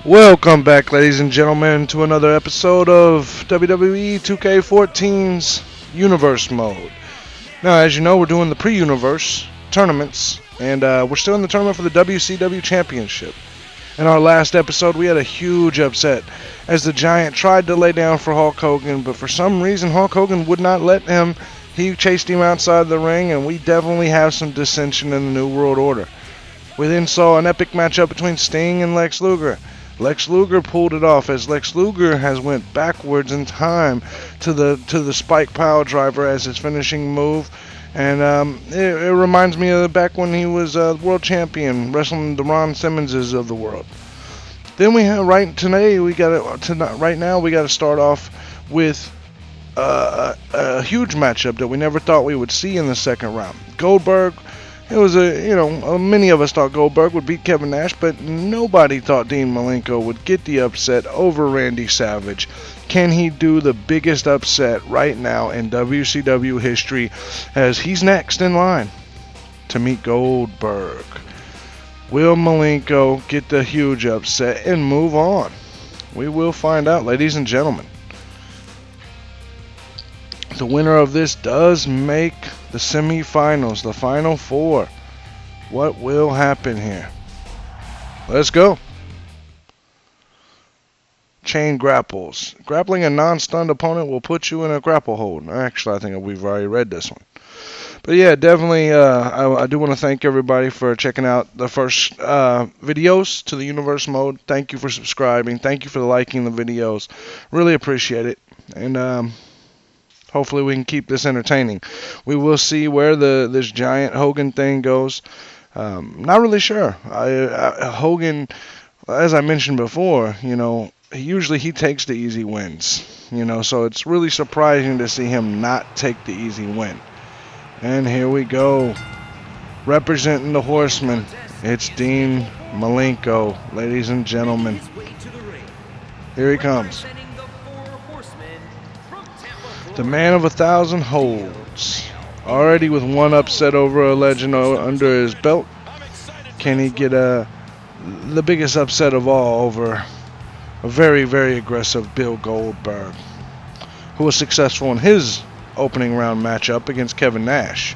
Welcome back, ladies and gentlemen, to another episode of WWE 2k14's Universe Mode. Now, as you know, we're doing the pre-Universe tournaments, and we're still in the tournament for the WCW Championship. In our last episode, we had a huge upset as the Giant tried to lay down for Hulk Hogan, but for some reason, Hulk Hogan would not let him. He chased him outside the ring, and we definitely have some dissension in the New World Order. We then saw an epic matchup between Sting and Lex Luger. Lex Luger pulled it off as Lex Luger has went backwards in time to the spike pile driver as his finishing move, and it reminds me of back when he was world champion wrestling the Ron Simmonses of the world. Then we have right now we got to start off with a huge matchup that we never thought we would see in the second round. Goldberg. It was many of us thought Goldberg would beat Kevin Nash, but nobody thought Dean Malenko would get the upset over Randy Savage. Can he do the biggest upset right now in WCW history, as he's next in line to meet Goldberg? Will Malenko get the huge upset and move on? We will find out, ladies and gentlemen. The winner of this does make the semifinals, the final four. What will happen here? Let's go. Chain grapples. Grappling a non-stunned opponent will put you in a grapple hold. Actually, I think we've already read this one. But yeah, definitely, I do want to thank everybody for checking out the first videos to the Universe Mode. Thank you for subscribing. Thank you for liking the videos. Really appreciate it. And hopefully we can keep this entertaining. We will see where this Giant Hogan thing goes. Not really sure. Hogan, as I mentioned before, usually he takes the easy wins. So it's really surprising to see him not take the easy win. And here we go. Representing the Horsemen, it's Dean Malenko, ladies and gentlemen. Here he comes. The man of 1,000 holds. Already with one upset over a legend under his belt. Can he get the biggest upset of all over a very, very aggressive Bill Goldberg, who was successful in his opening round matchup against Kevin Nash?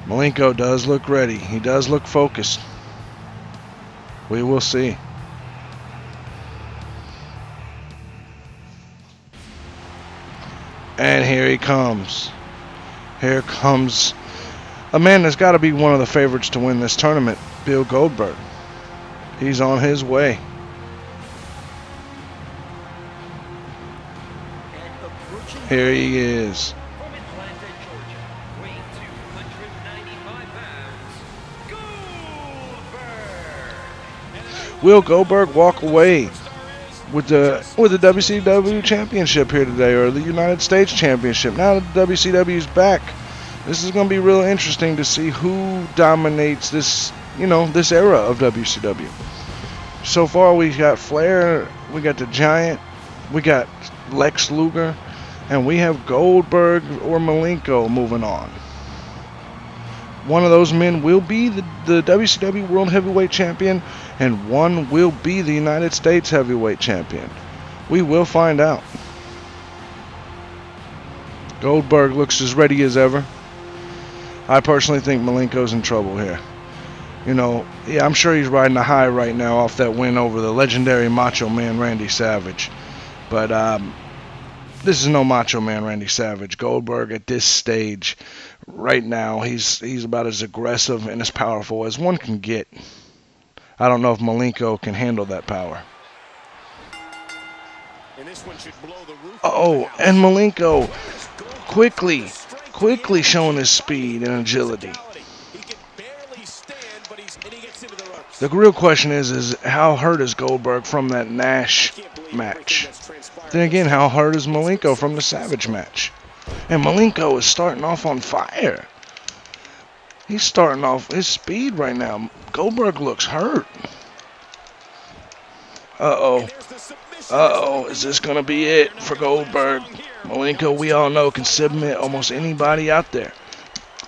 Malenko does look ready. He does look focused. We will see. And here he comes. Here comes a man that's got to be one of the favorites to win this tournament, Bill Goldberg. He's on his way. Here he is. Will Goldberg walk away with the WCW Championship here today, or the United States Championship? Now that the WCW's back, this is going to be real interesting to see who dominates this, this era of WCW. So far, we got Flair, we got the Giant, we got Lex Luger, and we have Goldberg or Malenko moving on. One of those men will be the WCW World Heavyweight Champion, and one will be the United States Heavyweight Champion. We will find out. Goldberg looks as ready as ever. I personally think Malenko's in trouble here. Yeah, I'm sure he's riding a high right now off that win over the legendary Macho Man Randy Savage. But this is no Macho Man Randy Savage. Goldberg at this stage right now, he's about as aggressive and as powerful as one can get. I don't know if Malenko can handle that power. Oh, and Malenko quickly showing his speed and agility. The real question is how hurt is Goldberg from that Nash match? Then again, how hurt is Malenko from the Savage match? And Malenko is starting off on fire. He's starting off his speed right now. Goldberg looks hurt. Uh-oh. Is this going to be it for Goldberg? Malenko, we all know, can submit almost anybody out there.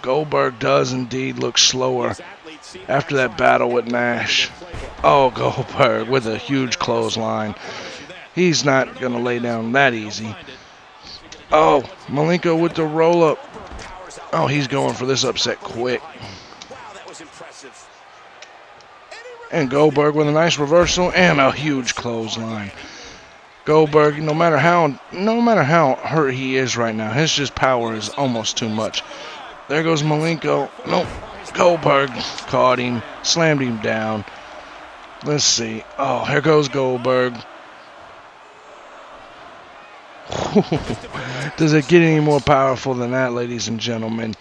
Goldberg does indeed look slower after that battle with Nash. Oh, Goldberg with a huge clothesline. He's not going to lay down that easy. Oh, Malenko with the roll-up. Oh, he's going for this upset quick. And Goldberg with a nice reversal and a huge clothesline. Goldberg, no matter how hurt he is right now, his just power is almost too much. There goes Malenko. Nope. Goldberg caught him, slammed him down. Let's see. Oh, here goes Goldberg. Does it get any more powerful than that, ladies and gentlemen?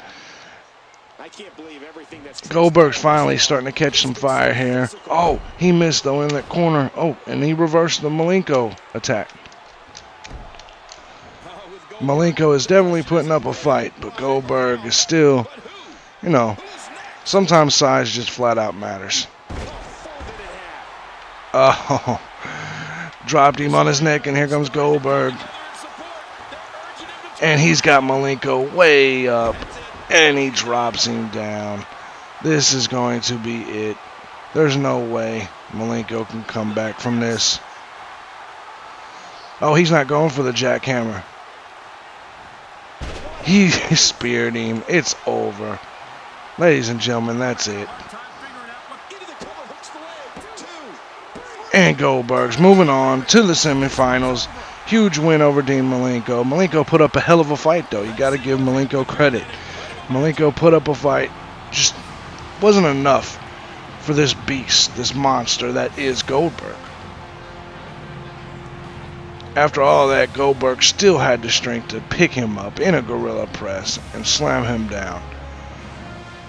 Goldberg's finally starting to catch some fire here. Oh, he missed though in that corner. Oh, and he reversed the Malenko attack. Malenko is definitely putting up a fight, but Goldberg is still, you know, sometimes size just flat out matters. Oh, dropped him on his neck, and here comes Goldberg. And he's got Malenko way up, and he drops him down. This is going to be it. There's no way Malenko can come back from this. Oh, he's not going for the jackhammer. He speared him. It's over. Ladies and gentlemen, that's it. And Goldberg's moving on to the semifinals. Huge win over Dean Malenko. Malenko put up a hell of a fight, though. You got to give Malenko credit. Malenko put up a fight. Just wasn't enough for this beast, this monster that is Goldberg. After all that, Goldberg still had the strength to pick him up in a gorilla press and slam him down.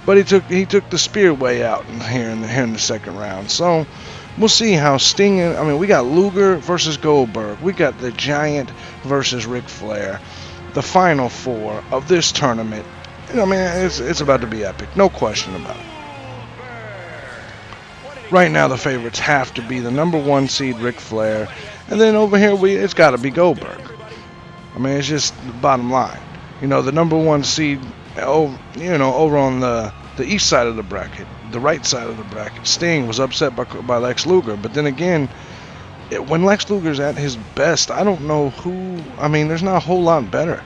But he took the spear way out here in the second round. So we'll see how Sting. I mean, we got Luger versus Goldberg. We got the Giant versus Ric Flair. The final four of this tournament. I mean, it's about to be epic, no question about it. Right now, the favorites have to be the -- 1 seed Ric Flair, and then over here it's got to be Goldberg. I mean, it's just the bottom line. You know, the #1 seed, over on the east side of the bracket, the right side of the bracket, Sting was upset by Lex Luger. But then again, when Lex Luger's at his best, I don't know who. I mean, there's not a whole lot better.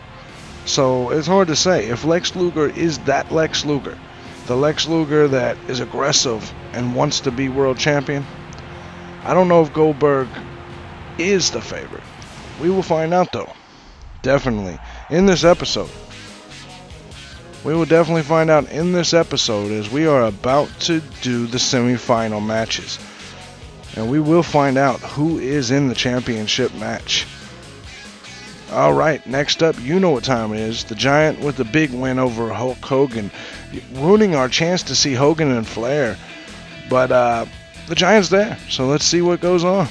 So it's hard to say if Lex Luger is that Lex Luger. The Lex Luger that is aggressive and wants to be world champion. I don't know if Goldberg is the favorite. We will find out, though. Definitely. In this episode. We will definitely find out in this episode as we are about to do the semifinal matches. And we will find out who is in the championship match. Alright, next up, you know what time it is. The Giant with the big win over Hulk Hogan. Ruining our chance to see Hogan and Flair. But the Giant's there, so let's see what goes on.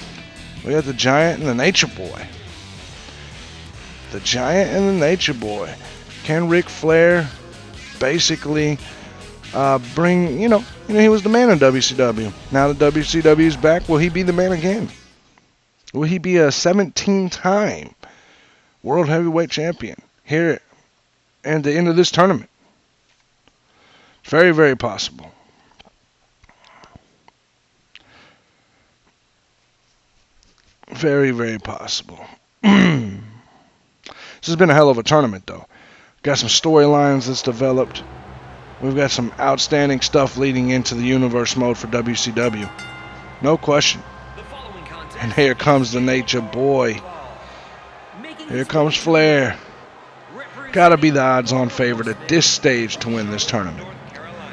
We got the Giant and the Nature Boy. The Giant and the Nature Boy. Can Ric Flair basically bring, he was the man in WCW. Now that WCW is back, will he be the man again? Will he be a 17-time World Heavyweight Champion here at the end of this tournament? Very, very possible. Very, very possible. This has been a hell of a tournament, though. Got some storylines that's developed. We've got some outstanding stuff leading into the universe mode for WCW. No question. And here comes the Nature Boy. Here comes Flair. Gotta be the odds-on favorite at this stage to win this tournament.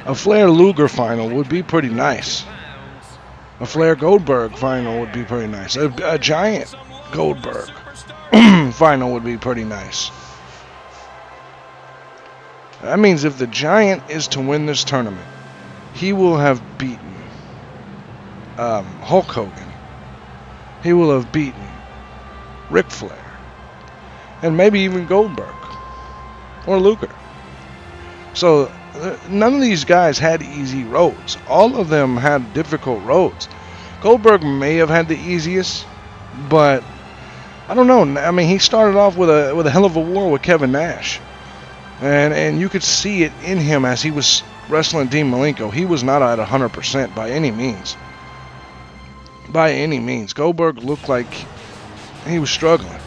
A Flair-Luger final would be pretty nice. A Flair-Goldberg final would be pretty nice. A Giant Goldberg final would be pretty nice. That means if the Giant is to win this tournament, he will have beaten Hulk Hogan. He will have beaten Ric Flair. And maybe even Goldberg. Or Luger. So none of these guys had easy roads. All of them had difficult roads. Goldberg may have had the easiest, but I don't know. I mean, he started off with a hell of a war with Kevin Nash. And you could see it in him as he was wrestling Dean Malenko, he was not at 100% by any means. By any means. Goldberg looked like he was struggling.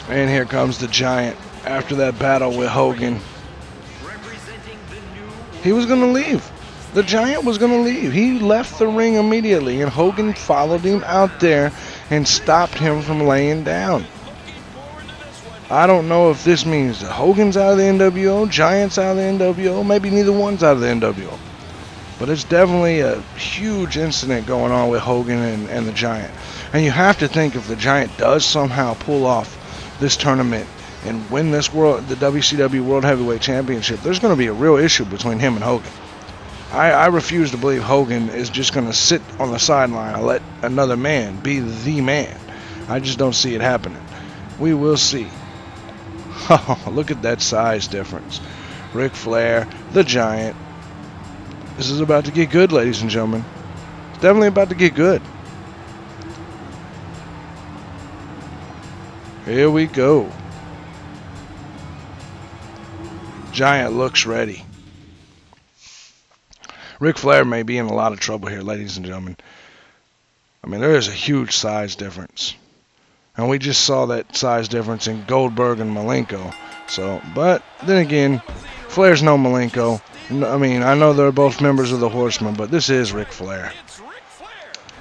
And here comes the Giant after that battle with Hogan. He was going to leave. The Giant was going to leave. He left the ring immediately, and Hogan followed him out there and stopped him from laying down. I don't know if this means that Hogan's out of the NWO, Giant's out of the NWO, maybe neither one's out of the NWO. But it's definitely a huge incident going on with Hogan and the Giant. And you have to think if the Giant does somehow pull off this tournament and win this the WCW World Heavyweight Championship, there's going to be a real issue between him and Hogan. I refuse to believe Hogan is just going to sit on the sideline and let another man be the man. I just don't see it happening. We will see. Look at that size difference. Ric Flair, the Giant. This is about to get good, ladies and gentlemen. It's definitely about to get good. Here we go. Giant looks ready. Ric Flair may be in a lot of trouble here, ladies and gentlemen. I mean, there is a huge size difference. And we just saw that size difference in Goldberg and Malenko. So, but then again, Flair's no Malenko. I mean, I know they're both members of the Horsemen, but this is Ric Flair.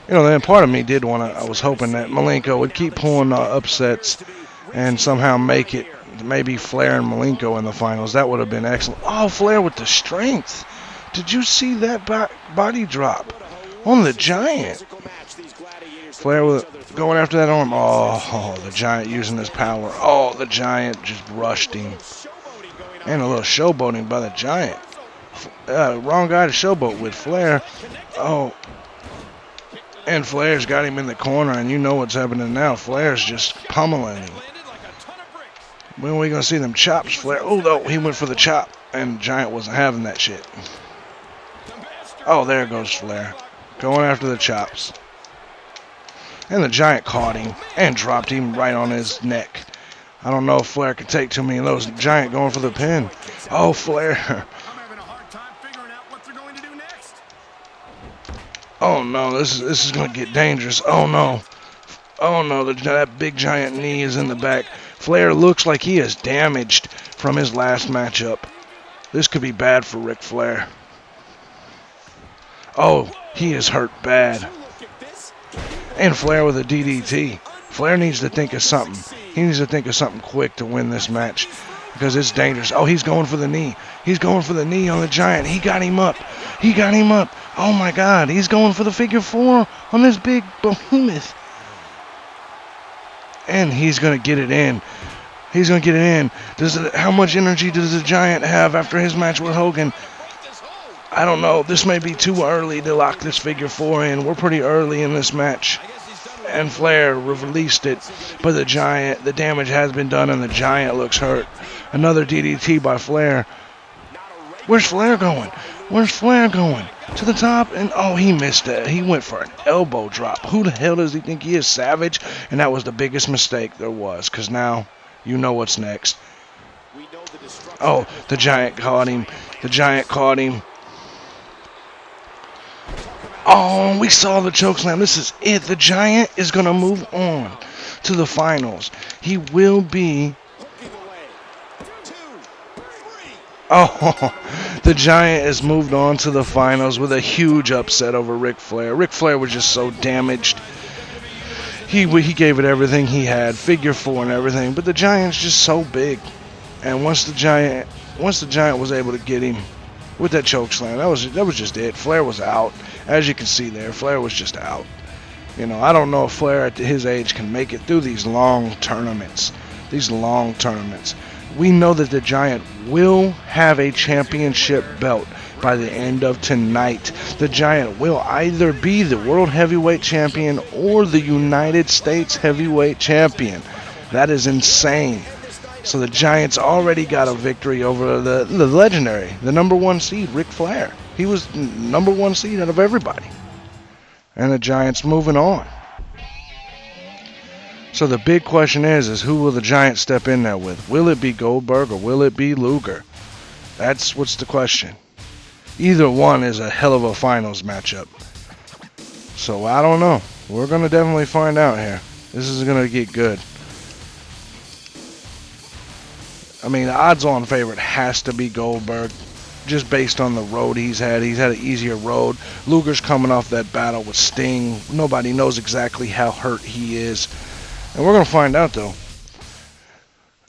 You know, then part of me did want to, I was hoping that Malenko would keep pulling upsets and somehow make it maybe Flair and Malenko in the finals. That would have been excellent. Oh, Flair with the strength. Did you see that body drop on the Giant? Flair was going after that arm. Oh, the Giant using his power. Oh, the Giant just rushed him. And a little showboating by the Giant. Wrong guy to showboat with. Flair. Oh. And Flair's got him in the corner, and you know what's happening now. Flair's just pummeling him. When are we going to see them chops, Flair? Oh, no, he went for the chop, and Giant wasn't having that shit. Oh, there goes Flair. Going after the chops. And the Giant caught him and dropped him right on his neck. I don't know if Flair could take too many of those. Giant going for the pin. Oh, Flair. Oh, no, this is going to get dangerous. Oh, no. Oh, no, that big Giant knee is in the back. Flair looks like he is damaged from his last matchup. This could be bad for Ric Flair. Oh, he is hurt bad. And Flair with a DDT. Flair needs to think of something. He needs to think of something quick to win this match because it's dangerous. Oh, he's going for the knee. He's going for the knee on the Giant. He got him up. He got him up. Oh, my God. He's going for the figure four on this big behemoth. And he's going to get it in. He's going to get it in. How much energy does the Giant have after his match with Hogan? I don't know. This may be too early to lock this figure four in. We're pretty early in this match. And Flair released it. But the Giant, the damage has been done, and the Giant looks hurt. Another DDT by Flair. Where's Flair going? Where's Flair going? To the top, and oh, he missed it. He went for an elbow drop. Who the hell does he think he is, Savage? And that was the biggest mistake there was, because now you know what's next. Oh, the Giant caught him. The Giant caught him. Oh, we saw the chokeslam. This is it. The Giant is going to move on to the finals. He will be... Oh, the Giant has moved on to the finals with a huge upset over Ric Flair. Ric Flair was just so damaged. He gave it everything he had, figure four and everything, but the Giant's just so big. And once the Giant was able to get him with that chokeslam, that was just it. Flair was out. As you can see there, Flair was just out. You know, I don't know if Flair at his age can make it through these long tournaments. We know that the Giant will have a championship belt by the end of tonight. The Giant will either be the World Heavyweight Champion or the United States Heavyweight Champion. That is insane. So the Giants already got a victory over the legendary, the number one seed, Ric Flair. He was number one seed out of everybody. And the Giants moving on. So the big question is who will the Giants step in there with? Will it be Goldberg or will it be Luger? That's what's the question. Either one is a hell of a finals matchup. So I don't know. We're going to definitely find out here. This is going to get good. I mean, the odds-on favorite has to be Goldberg, just based on the road he's had. He's had an easier road. Luger's coming off that battle with Sting. Nobody knows exactly how hurt he is. And we're going to find out, though.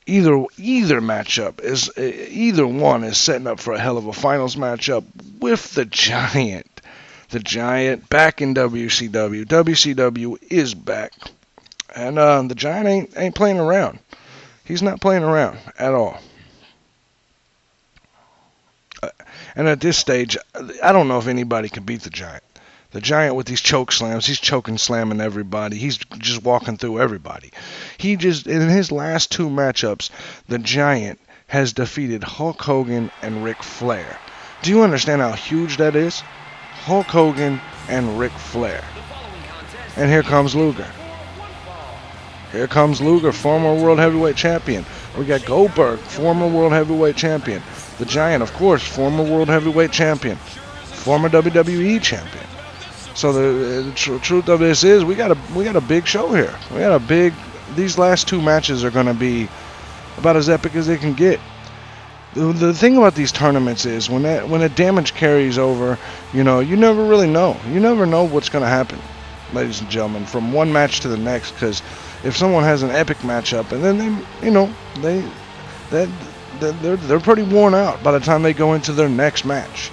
Either matchup is, either one is setting up for a hell of a finals matchup with the Giant. The Giant back in WCW. WCW is back. And the Giant ain't playing around. He's not playing around at all. And at this stage, I don't know if anybody can beat the Giant. The Giant with these choke slams, he's choking slamming everybody. He's just walking through everybody. In his last two matchups, the Giant has defeated Hulk Hogan and Ric Flair. Do you understand how huge that is? Hulk Hogan and Ric Flair. And here comes Luger. Here comes Luger, former World Heavyweight Champion. We got Goldberg, former World Heavyweight Champion. The Giant, of course, former World Heavyweight Champion. Former WWE Champion. So the truth of this is we got a big show here. These last two matches are going to be about as epic as they can get. The thing about these tournaments is when the damage carries over, you never really know. You never know what's going to happen, ladies and gentlemen, from one match to the next. Because if someone has an epic matchup and then they're pretty worn out by the time they go into their next match.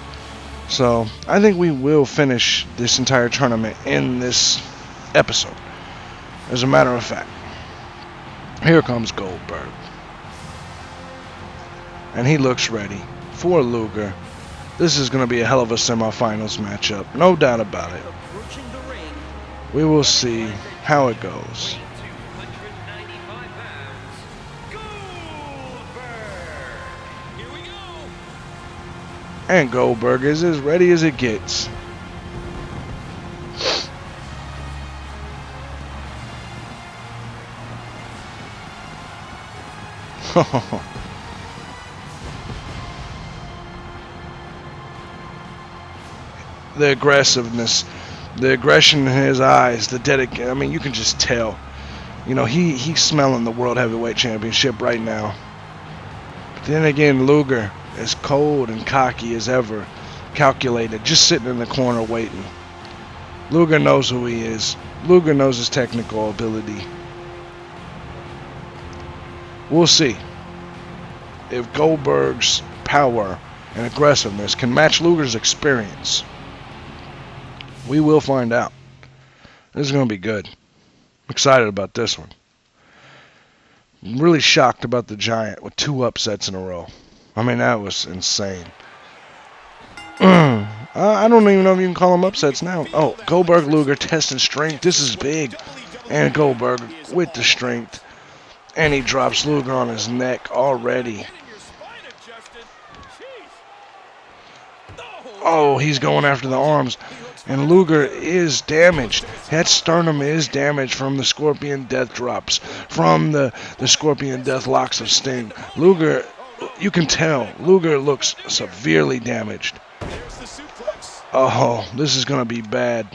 So I think we will finish this entire tournament in this episode. As a matter of fact, here comes Goldberg. And he looks ready for Luger. This is going to be a hell of a semifinals matchup. No doubt about it. We will see how it goes. And Goldberg is as ready as it gets. The aggressiveness, the aggression in his eyes, the dedication. I mean, you can just tell. He's smelling the World Heavyweight Championship right now. But then again, Luger, as cold and cocky as ever, calculated, just sitting in the corner waiting. Luger knows who he is. Luger knows his technical ability. We'll see if Goldberg's power and aggressiveness can match Luger's experience. We will find out. This is going to be good. I'm excited about this one. I'm really shocked about the Giant with 2 upsets in a row. I mean, that was insane. I don't even know if you can call them upsets now. Oh, Goldberg, Luger, testing strength. This is big. And Goldberg with the strength. And he drops Luger on his neck already. Oh, he's going after the arms. And Luger is damaged. That sternum is damaged from the Scorpion Death drops. From the Scorpion Death locks of Sting. Luger... You can tell Luger looks severely damaged. Oh, this is going to be bad.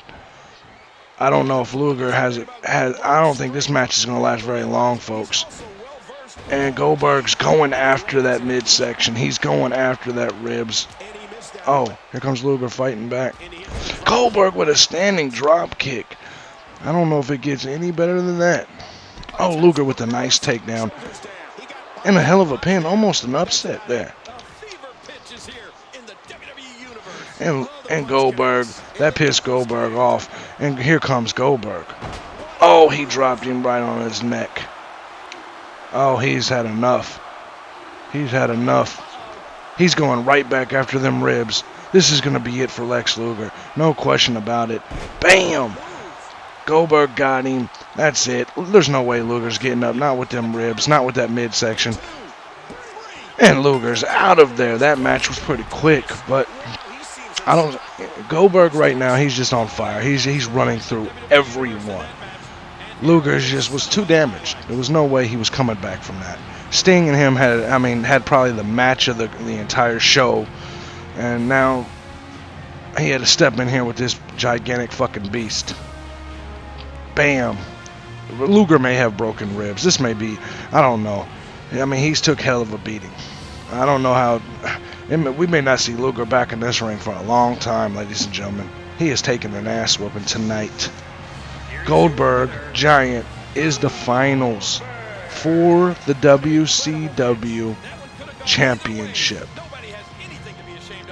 I don't know if Luger has. I don't think this match is going to last very long, folks. And Goldberg's going after that midsection. He's going after that ribs. Oh, here comes Luger fighting back. Goldberg with a standing drop kick. I don't know if it gets any better than that. Oh, Luger with a nice takedown. And a hell of a pin, almost an upset there. And Goldberg, that pissed Goldberg off. And here comes Goldberg. Oh, he dropped him right on his neck. Oh, he's had enough. He's had enough. He's going right back after them ribs. This is going to be it for Lex Luger. No question about it. Bam! Goldberg got him. That's it. There's no way Luger's getting up. Not with them ribs. Not with that midsection. And Luger's out of there. That match was pretty quick, but Goldberg right now, he's just on fire. He's running through everyone. Luger just was too damaged. There was no way he was coming back from that. Sting and him had probably the match of the entire show, and now he had to step in here with this gigantic fucking beast. Bam. Luger may have broken ribs. This may be, I don't know. I mean, he's took hell of a beating. I don't know how. We may not see Luger back in this ring for a long time, ladies and gentlemen. He has taken an ass whooping tonight. Goldberg Giant is the finals for the WCW Championship.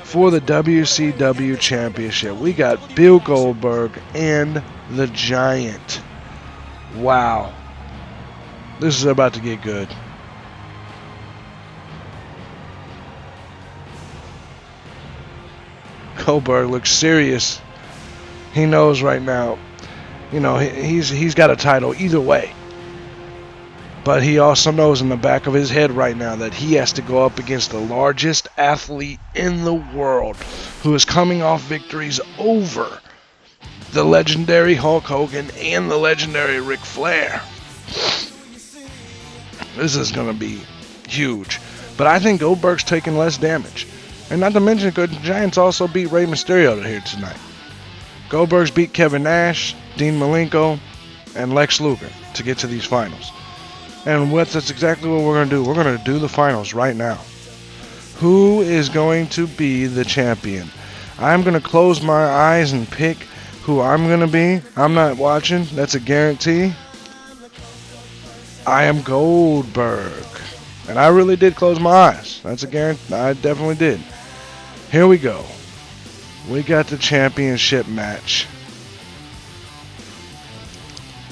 For the WCW Championship, we got Bill Goldberg and the Giant. Wow. This is about to get good. Goldberg looks serious. He knows right now, you know, he's got a title either way. But he also knows in the back of his head right now that he has to go up against the largest athlete in the world, who is coming off victories over the legendary Hulk Hogan and the legendary Ric Flair. This is going to be huge. But I think Goldberg's taking less damage. And not to mention, the Giants also beat Rey Mysterio here tonight. Goldberg's beat Kevin Nash, Dean Malenko, and Lex Luger to get to these finals. And that's exactly what we're going to do. We're going to do the finals right now. Who is going to be the champion? I'm going to close my eyes and pick who I'm going to be. I'm not watching. That's a guarantee. I am Goldberg. And I really did close my eyes. That's a guarantee. I definitely did. Here we go. We got the championship match.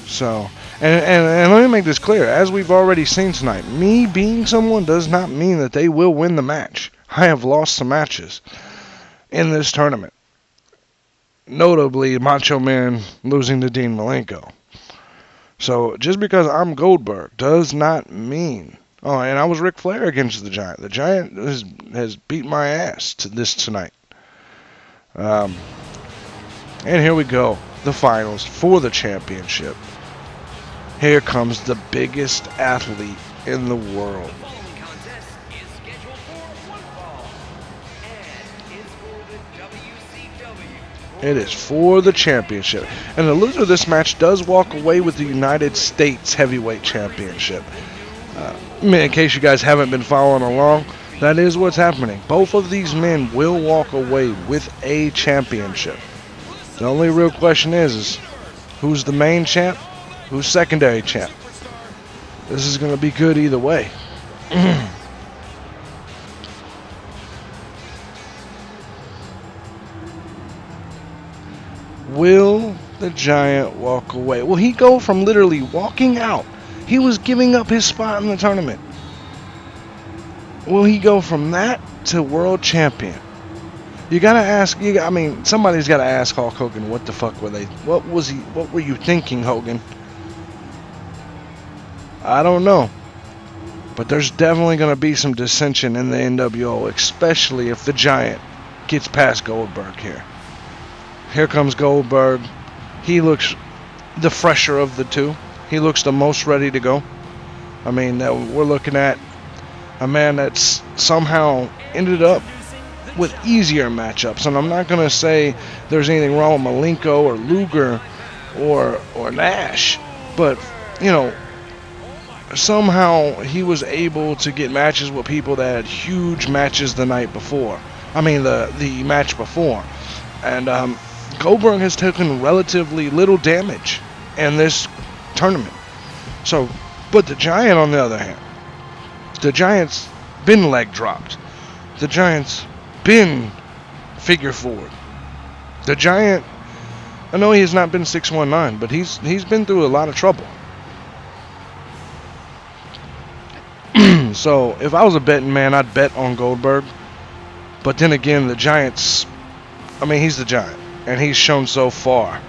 So, and let me make this clear. As we've already seen tonight, me being someone does not mean that they will win the match. I have lost some matches in this tournament. Notably, Macho Man losing to Dean Malenko. So, just because I'm Goldberg does not mean... Oh, and I was Ric Flair against the Giant. The Giant has beat my ass tonight. And here we go. The finals for the championship. Here comes the biggest athlete in the world. It is for the championship. And the loser of this match does walk away with the United States Heavyweight Championship. In case you guys haven't been following along, that is what's happening. Both of these men will walk away with a championship. The only real question is who's the main champ? Who's secondary champ? This is going to be good either way. Will the Giant walk away? Will he go from literally walking out? He was giving up his spot in the tournament. Will he go from that to world champion? You gotta ask. I mean, somebody's gotta ask Hulk Hogan, what the fuck were they? What were you thinking, Hogan? I don't know. But there's definitely gonna be some dissension in the NWO, especially if the Giant gets past Goldberg here. Here comes Goldberg. He looks the fresher of the two. He looks the most ready to go. I mean, we're looking at a man that's somehow ended up with easier matchups. And I'm not going to say there's anything wrong with Malenko or Luger or Nash. But, you know, somehow he was able to get matches with people that had huge matches the night before. I mean, the match before. And Goldberg has taken relatively little damage in this tournament. So, but the Giant, on the other hand, the Giant's been leg dropped. The Giant's been figure forward. The Giant, I know he has not been 619, but he's been through a lot of trouble. So, if I was a betting man, I'd bet on Goldberg. But then again, the Giant's, I mean, he's the Giant, and he's shown so far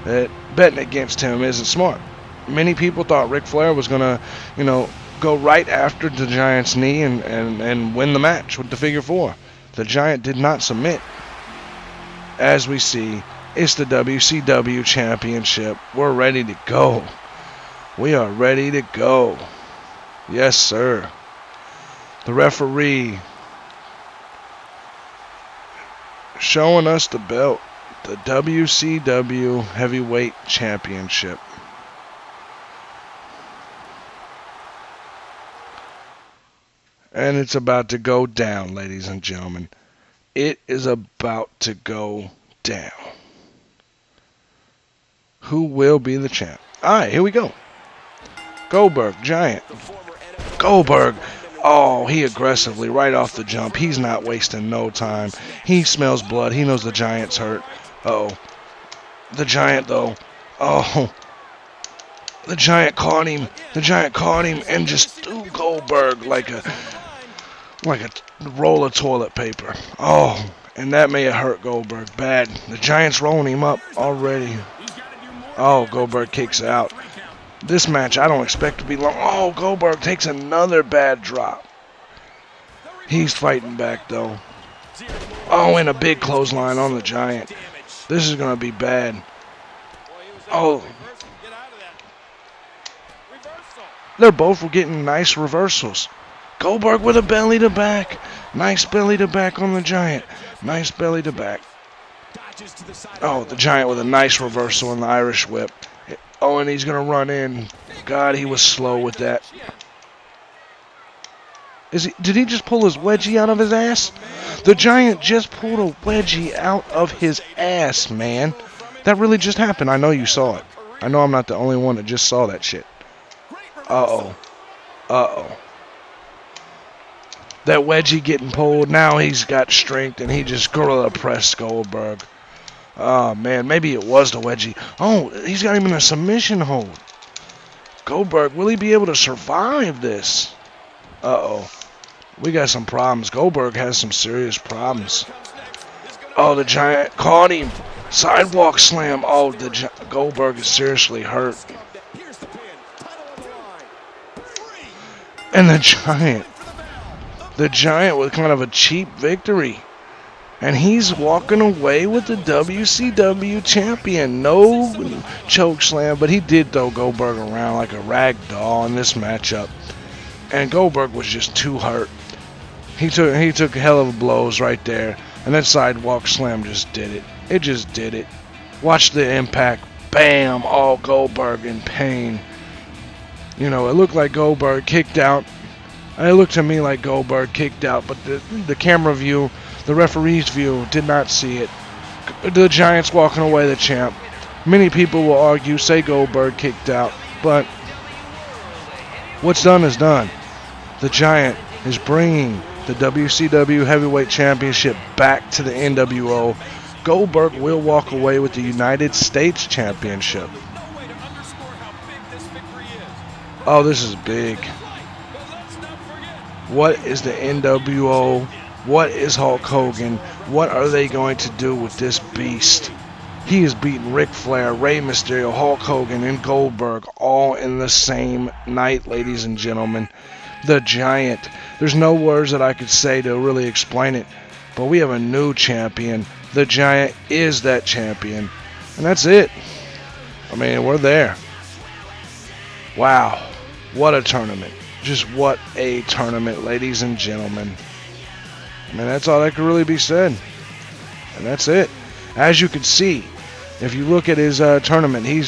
that betting against him isn't smart. Many people thought Ric Flair was going to, you know, go right after the Giant's knee and win the match with the figure four. The Giant did not submit. As we see, it's the WCW Championship. We're ready to go. We are ready to go. Yes, sir. The referee showing us the belt, the WCW Heavyweight Championship. And it's about to go down, ladies and gentlemen. It is about to go down. Who will be the champ? Alright, here we go. Goldberg, Giant. Goldberg. Oh, he aggressively, right off the jump. He's not wasting no time. He smells blood. He knows the Giant's hurt. Uh-oh. The Giant, though. Oh. The Giant caught him. The Giant caught him and just threw Goldberg like a roll of toilet paper. Oh, and that may have hurt Goldberg bad. The Giant's rolling him up already. Oh, Goldberg kicks out. This match I don't expect to be long. Oh, Goldberg takes another bad drop. He's fighting back, though. Oh, and a big clothesline on the Giant. This is going to be bad. Oh. They're both getting nice reversals. Goldberg with a belly to back. Nice belly to back on the Giant. Nice belly to back. Oh, the Giant with a nice reversal in the Irish whip. Oh, and he's going to run in. God, he was slow with that. Did he just pull his wedgie out of his ass? The Giant just pulled a wedgie out of his ass, man. That really just happened. I know you saw it. I know I'm not the only one that just saw that shit. Uh-oh. Uh-oh. That wedgie getting pulled. Now he's got strength and he just gorilla pressed Goldberg. Oh, man. Maybe it was the wedgie. Oh, he's got him in a submission hold. Goldberg, will he be able to survive this? Uh-oh. We got some problems. Goldberg has some serious problems. Oh, the Giant caught him. Sidewalk slam. Oh, Goldberg is seriously hurt. And the Giant with kind of a cheap victory. And he's walking away with the WCW champion. No choke slam, but he did throw Goldberg around like a rag doll in this matchup. And Goldberg was just too hurt. He took a hell of blows right there. And that sidewalk slam just did it. It just did it. Watch the impact. Bam! Oh, Goldberg in pain. You know, it looked like Goldberg kicked out. It looked to me like Goldberg kicked out, but the camera view, the referee's view, did not see it. The Giant's walking away the champ. Many people will argue, say Goldberg kicked out, but what's done is done. The Giant is bringing the WCW Heavyweight Championship back to the NWO. Goldberg will walk away with the United States Championship. Oh, this is big. What is the NWO? What is Hulk Hogan? What are they going to do with this beast? He has beaten Ric Flair, Rey Mysterio, Hulk Hogan, and Goldberg all in the same night, ladies and gentlemen. The Giant. There's no words that I could say to really explain it, but we have a new champion. The Giant is that champion, and that's it. I mean, we're there. Wow. What a tournament. Just what a tournament, ladies and gentlemen. I mean, that's all that could really be said. And that's it. As you can see, if you look at his tournament, he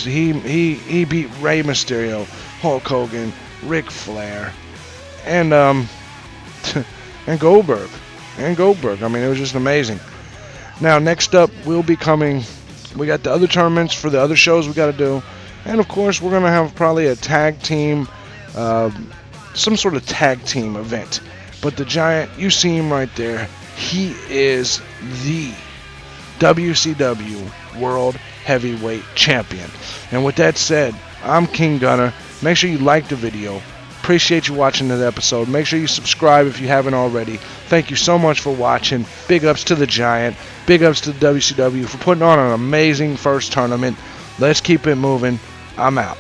beat Rey Mysterio, Hulk Hogan, Ric Flair, and and Goldberg. And Goldberg. I mean, it was just amazing. Now, next up, we'll be coming. We got the other tournaments for the other shows we got to do. And, of course, we're going to have probably a tag team, some sort of tag team event. But the Giant, you see him right there. He is the WCW World Heavyweight Champion. And with that said, I'm King Gunner. Make sure you like the video. Appreciate you watching this episode. Make sure you subscribe if you haven't already. Thank you so much for watching. Big ups to the Giant. Big ups to the WCW for putting on an amazing first tournament. Let's keep it moving. I'm out.